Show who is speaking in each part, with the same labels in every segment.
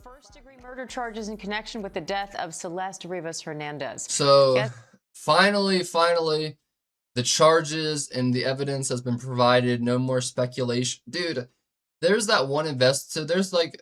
Speaker 1: First-degree murder charges in connection with the death of Celeste Rivas Hernandez.
Speaker 2: So finally, the charges and the evidence has been provided. No more speculation. Dude, there's that one investor. There's like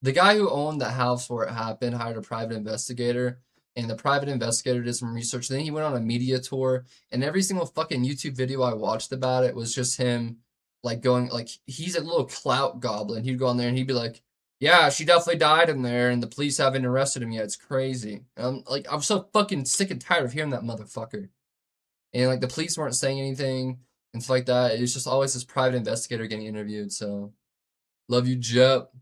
Speaker 2: the guy who owned the house where it happened hired a private investigator, and the private investigator did some research. Then he went on a media tour, and every single fucking YouTube video I watched about it was just him like going like he's a little clout goblin. He'd go on there and he'd be like, yeah, she definitely died in there, and the police haven't arrested him yet. It's crazy. I'm so fucking sick and tired of hearing that motherfucker. And like the police weren't saying anything and stuff like that. It's just always this private investigator getting interviewed. So, love you, Jep.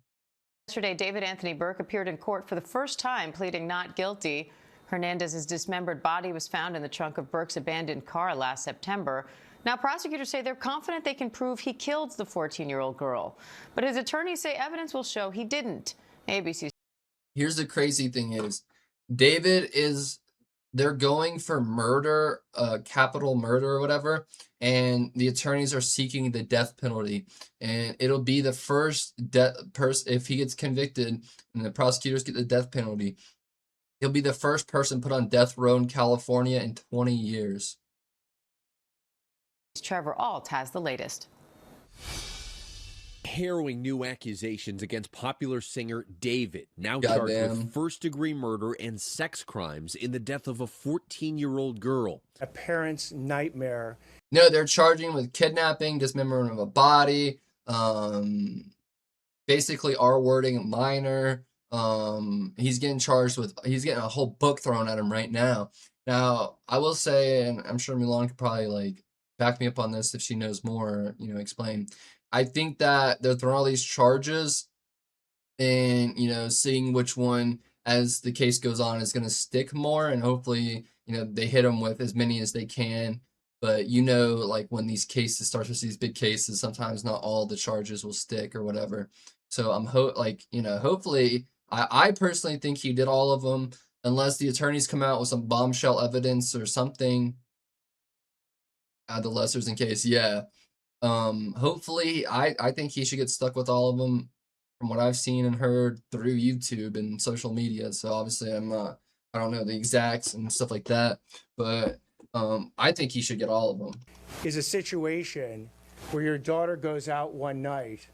Speaker 1: Yesterday, David Anthony Burke appeared in court for the first time, pleading not guilty. Hernandez's dismembered body was found in the trunk of Burke's abandoned car last September. Now, prosecutors say they're confident they can prove he killed the 14-year-old girl. But his attorneys say evidence will show he didn't. ABC.
Speaker 2: Here's the crazy thing is, they're going for murder, capital murder or whatever, and the attorneys are seeking the death penalty. And it'll be the first if he gets convicted and the prosecutors get the death penalty, he'll be the first person put on death row in California in 20 years.
Speaker 1: Trevor Alt has the latest.
Speaker 3: Harrowing new accusations against popular singer David, now charged with first-degree murder and sex crimes in the death of a 14-year-old girl.
Speaker 4: A parent's nightmare.
Speaker 2: No, they're charging with kidnapping, dismemberment of a body, basically R-wording a minor. He's getting a whole book thrown at him right now. Now, I will say, and I'm sure Milan could probably like back me up on this if she knows more, explain. I think that they're throwing all these charges and, seeing which one, as the case goes on, is going to stick more. And hopefully, they hit them with as many as they can. But, like when these cases start with these big cases, sometimes not all the charges will stick or whatever. So I'm hopefully, I personally think he did all of them, unless the attorneys come out with some bombshell evidence or something. Add the lessers in case, yeah. Hopefully, I think he should get stuck with all of them from what I've seen and heard through YouTube and social media. So obviously I don't know the exacts and stuff like that, but I think he should get all of them.
Speaker 4: Is a situation where your daughter goes out one night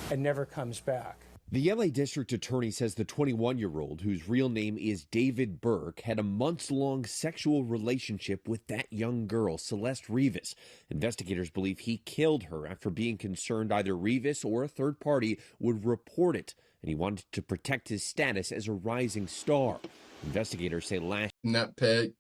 Speaker 4: and never comes back.
Speaker 3: The LA District Attorney says the 21-year-old, whose real name is David Burke, had a months-long sexual relationship with that young girl, Celeste Rivas. Investigators believe he killed her after being concerned either Rivas or a third party would report it, and he wanted to protect his status as a rising star. Investigators say last...
Speaker 2: Nutpig.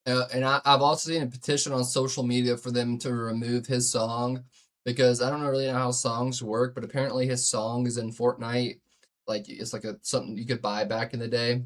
Speaker 2: And I've also seen a petition on social media for them to remove his song, because I don't really know how songs work, but apparently his song is in Fortnite. Like, it's like something you could buy back in the day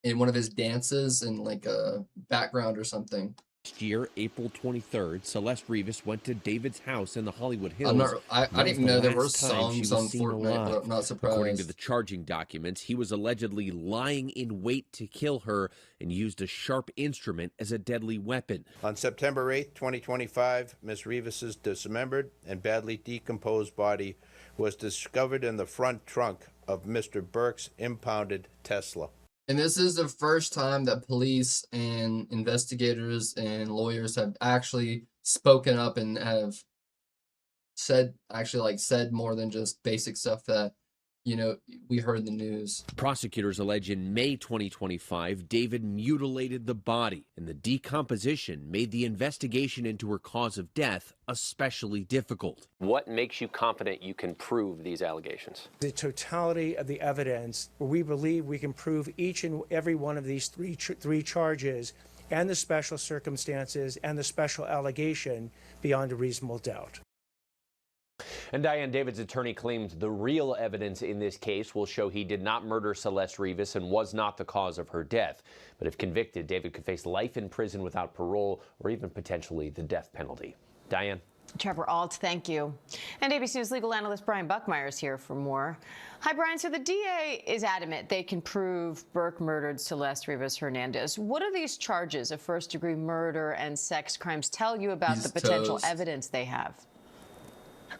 Speaker 2: in one of his dances in like a background or something.
Speaker 3: Last year, April 23rd, Celeste Rivas went to David's house in the Hollywood Hills.
Speaker 2: I didn't even know there were songs on Fortnite, but I'm not surprised.
Speaker 3: According to the charging documents, he was allegedly lying in wait to kill her and used a sharp instrument as a deadly weapon.
Speaker 5: On September 8th, 2025, Ms. Rivas's dismembered and badly decomposed body was discovered in the front trunk of Mr. Burke's impounded Tesla.
Speaker 2: And this is the first time that police and investigators and lawyers have actually spoken up and have said more than just basic stuff that, we heard in the news.
Speaker 3: Prosecutors allege in May 2025, David mutilated the body, and the decomposition made the investigation into her cause of death especially difficult.
Speaker 6: What makes you confident you can prove these allegations?
Speaker 4: The totality of the evidence, where we believe we can prove each and every one of these three charges and the special circumstances and the special allegation beyond a reasonable doubt.
Speaker 6: And Diane, David's attorney claims the real evidence in this case will show he did not murder Celeste Rivas and was not the cause of her death. But if convicted, David could face life in prison without parole or even potentially the death penalty. Diane?
Speaker 1: Trevor Alt, thank you. And ABC News legal analyst Brian Buckmeyer is here for more. Hi, Brian. So the DA is adamant they can prove Burke murdered Celeste Rivas Hernandez. What do these charges of first-degree murder and sex crimes tell you about the potential evidence they have?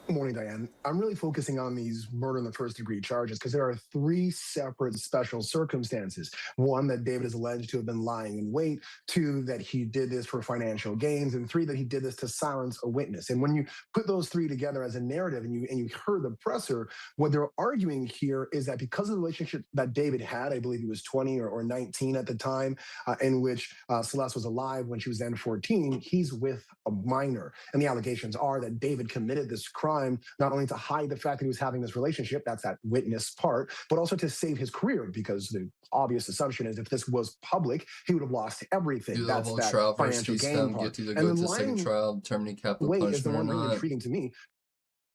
Speaker 7: Good morning, Diane. I'm really focusing on these murder in the first degree charges because there are three separate special circumstances. One, that David is alleged to have been lying in wait. Two, that he did this for financial gains. And three, that he did this to silence a witness. And when you put those three together as a narrative and you heard the presser, what they're arguing here is that because of the relationship that David had, I believe he was 20 or 19 at the time, in which Celeste was alive when she was then 14, he's with a minor. And the allegations are that David committed this crime not only to hide the fact that he was having this relationship, that's that witness part, but also to save his career, because the obvious assumption is if this was public, he would have lost everything.
Speaker 2: Do the
Speaker 7: That's
Speaker 2: whole
Speaker 7: that
Speaker 2: trial versus
Speaker 7: financial
Speaker 2: he's
Speaker 7: gain
Speaker 2: found
Speaker 7: part.
Speaker 2: guilty to
Speaker 7: And
Speaker 2: go
Speaker 7: then
Speaker 2: to the second
Speaker 7: lying
Speaker 2: trial, determining capital
Speaker 7: wait is the
Speaker 2: punishment or
Speaker 7: one really
Speaker 2: not.
Speaker 7: intriguing to me,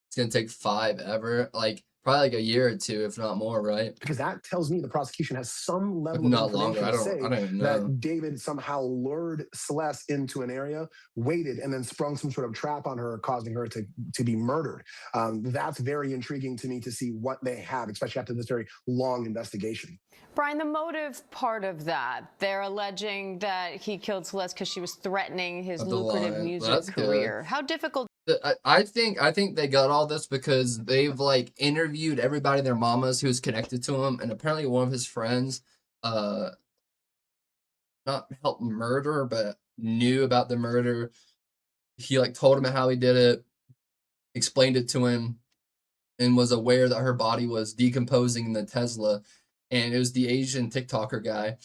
Speaker 2: It's gonna take 5 ever, like probably like a year or 2, if not more, right?
Speaker 7: because that tells me the prosecution has some
Speaker 2: If
Speaker 7: level of
Speaker 2: not longer.
Speaker 7: information
Speaker 2: I
Speaker 7: to
Speaker 2: don't.
Speaker 7: say
Speaker 2: I don't even know.
Speaker 7: that David somehow lured Celeste into an area, waited, and then sprung some sort of trap on her, causing her to be murdered. That's very intriguing to me to see what they have, especially after this very long investigation.
Speaker 1: Brian, the motive part of that, they're alleging that he killed Celeste because she was threatening his
Speaker 2: Of the
Speaker 1: lucrative
Speaker 2: line.
Speaker 1: music
Speaker 2: That's good.
Speaker 1: career. How difficult?
Speaker 2: I think they got all this because they've like interviewed everybody, their mamas who's connected to him, and apparently one of his friends, not helped murder, but knew about the murder. He like told him how he did it, explained it to him, and was aware that her body was decomposing in the Tesla, and it was the Asian TikToker guy.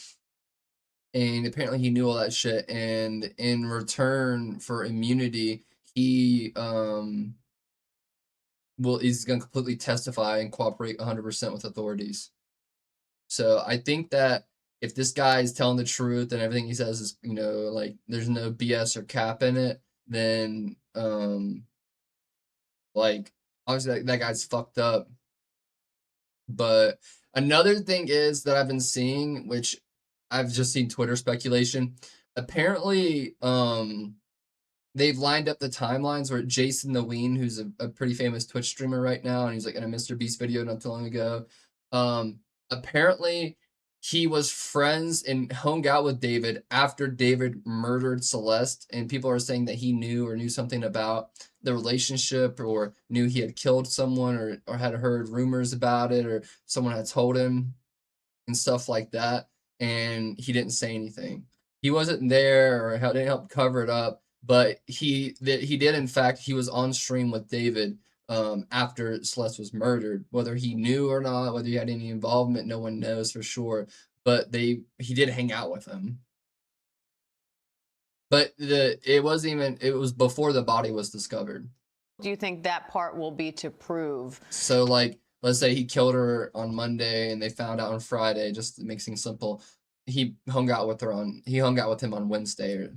Speaker 2: And apparently he knew all that shit, and in return for immunity, he he's gonna completely testify and cooperate 100% with authorities. So I think that if this guy is telling the truth and everything he says is, like there's no BS or cap in it, then like obviously that guy's fucked up. But another thing is that I've been seeing, which I've just seen Twitter speculation. Apparently, they've lined up the timelines where Jason the Ween, who's a pretty famous Twitch streamer right now, and he's like in a Mr. Beast video not too long ago. Apparently he was friends and hung out with David after David murdered Celeste, and people are saying that he knew something about the relationship, or knew he had killed someone, or had heard rumors about it, or someone had told him and stuff like that, and he didn't say anything. He wasn't there or didn't help cover it up, but he did, in fact, he was on stream with David after Celeste was murdered. Whether he knew or not, whether he had any involvement, no one knows for sure, but he did hang out with him. But it was before the body was discovered.
Speaker 1: Do you think that part will be to prove?
Speaker 2: So like, let's say he killed her on Monday and they found out on Friday, just to make things simple. He hung out with him on Wednesday, or,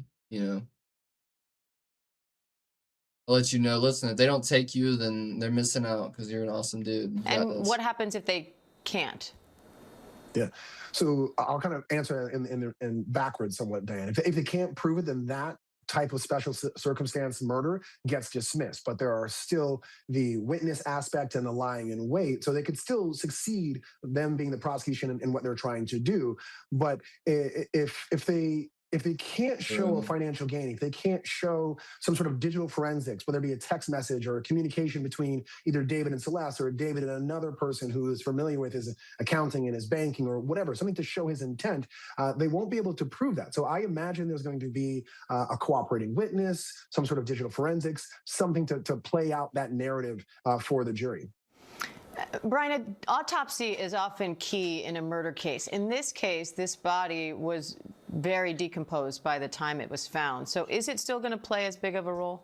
Speaker 2: I'll let you know, listen, if they don't take you, then they're missing out because you're an awesome dude.
Speaker 1: And what happens if they can't?
Speaker 7: Yeah. So I'll kind of answer in backwards somewhat, Diane. If they can't prove it, then that type of special circumstance murder gets dismissed. But there are still the witness aspect and the lying in wait. So they could still succeed, them being the prosecution in what they're trying to do. But if they can't show a financial gain, if they can't show some sort of digital forensics, whether it be a text message or a communication between either David and Celeste, or David and another person who is familiar with his accounting and his banking or whatever, something to show his intent, they won't be able to prove that. So I imagine there's going to be a cooperating witness, some sort of digital forensics, something to play out that narrative for the jury.
Speaker 1: Brian, an autopsy is often key in a murder case. In this case, this body was very decomposed by the time it was found. So is it still going to play as big of a role?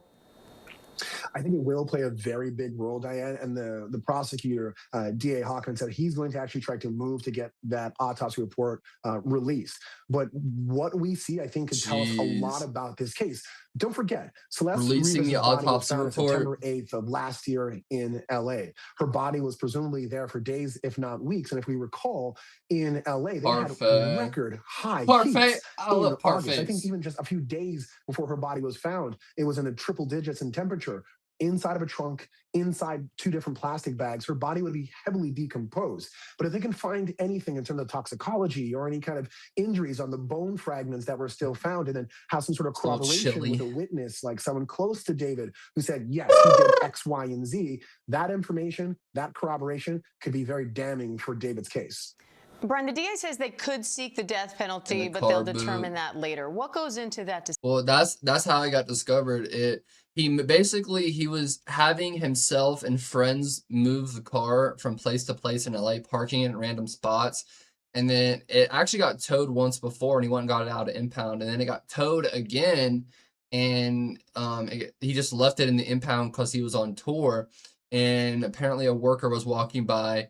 Speaker 7: I think it will play a very big role, Diane. And the prosecutor, D.A. Hawkins, said he's going to actually try to move to get that autopsy report released. But what we see, I think, could tell us a lot about this case. Don't forget, Celeste
Speaker 2: releasing the autopsy report
Speaker 7: September 8th of last year in L.A. Her body was presumably there for days, if not weeks. And if we recall, in L.A., they had record high heats in August. I think even just a few days before her body was found, it was in the triple digits in temperature. inside of a trunk, inside 2 different plastic bags, her body would be heavily decomposed. But if they can find anything in terms of toxicology or any kind of injuries on the bone fragments that were still found, and then have some sort of
Speaker 2: It's a little
Speaker 7: corroboration
Speaker 2: chilly.
Speaker 7: with a witness, like someone close to David who said, yes, he did X, Y, and Z, that information, that corroboration could be very damning for David's case.
Speaker 1: Brian, the DA says they could seek the death penalty, but
Speaker 2: car
Speaker 1: they'll
Speaker 2: boot.
Speaker 1: determine that later. What goes into that decision?
Speaker 2: Well, that's how I got discovered. He was having himself and friends move the car from place to place in LA, parking it in random spots. And then it actually got towed once before, and he went and got it out of impound, and then it got towed again, and he just left it in the impound because he was on tour, and apparently a worker was walking by,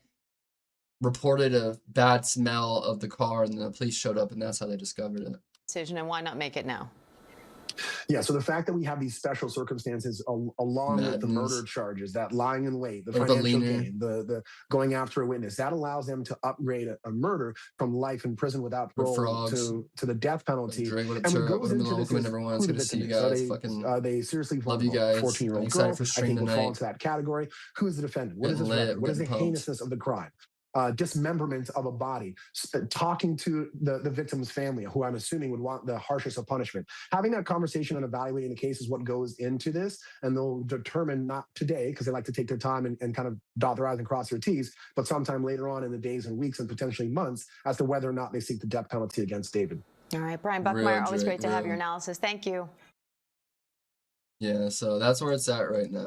Speaker 2: reported a bad smell of the car, and then the police showed up, and that's how they discovered it.
Speaker 1: Decision, and why not make it now?
Speaker 7: Yeah, so the fact that we have these special circumstances along with the murder charges, that lying in wait, the financial gain, the going after a witness, that allows them to upgrade a murder from life in prison without parole to the death penalty.
Speaker 2: Drake, what up,
Speaker 7: And
Speaker 2: sir?
Speaker 7: what goes
Speaker 2: Welcome to
Speaker 7: into this
Speaker 2: Welcome,
Speaker 7: is
Speaker 2: everyone.
Speaker 7: who
Speaker 2: It's
Speaker 7: the
Speaker 2: good to see you
Speaker 7: victim is.
Speaker 2: guys. Fucking
Speaker 7: they seriously
Speaker 2: love you guys.
Speaker 7: 14-year-old
Speaker 2: I'm excited
Speaker 7: girl?
Speaker 2: for
Speaker 7: I
Speaker 2: stream
Speaker 7: think would fall
Speaker 2: tonight.
Speaker 7: into that category. Who is the defendant? What is
Speaker 2: Getting
Speaker 7: his
Speaker 2: lit.
Speaker 7: record? What is the
Speaker 2: Getting pumped.
Speaker 7: heinousness of the crime? Dismemberment of a body, talking to the victim's family, who I'm assuming would want the harshest of punishment. Having that conversation and evaluating the case is what goes into this, and they'll determine, not today, because they like to take their time and kind of dot their I's and cross their T's, but sometime later on in the days and weeks and potentially months, as to whether or not they seek the death penalty against David.
Speaker 1: All right, Brian Buckmeyer, always great to have your analysis. Thank you.
Speaker 2: Yeah, so that's where it's at right now.